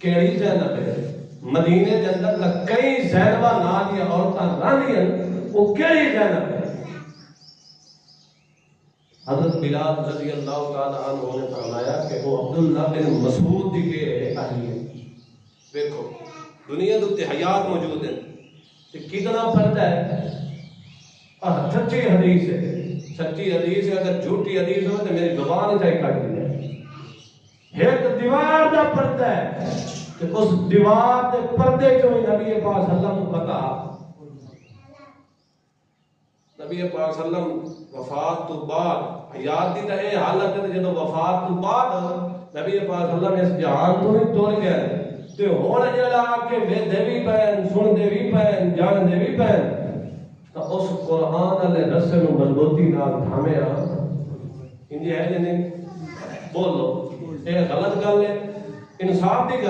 کیڑی زینب ہے مدینے کے اندر نہ کئی زینبہ نالی عورتاں رہنی وہ کیڑی زینب ہے؟ حضرت بلال رضی اللہ تعالیٰ عنہ نے فرمایا کہ وہ عبداللہ بن مسعود کے اہلی ہے. دیکھو دنیا دے حیات موجود ہیں کہ کتنا پردہ ہے. سچی حدیث ہے، سچی حدیث ہے. اگر جھوٹی حدیث ہو تو میری زبان سے کٹ دی ہے. ایک دیوار دا پردہ ہے کہ اس دیوار دے پردے جو نبی پاک صلی اللہ علیہ وسلم پتا نبی پاک صلی اللہ علیہ وسلم وفات تو بعد حیات دی تے حالت ہے جدوں وفات تو بعد نبی پاک صلی اللہ علیہ وسلم اس جہان تو ہی ٹر گئے تے ہن جڑا کہ ویندے وی پین سن دے وی پین جان دے وی پین تو اس قرآن والے رسے نو مضبوطی نال تھامیا انجی ہے جے نہیں بولو یہ غلط گل ہے انصاف دی گل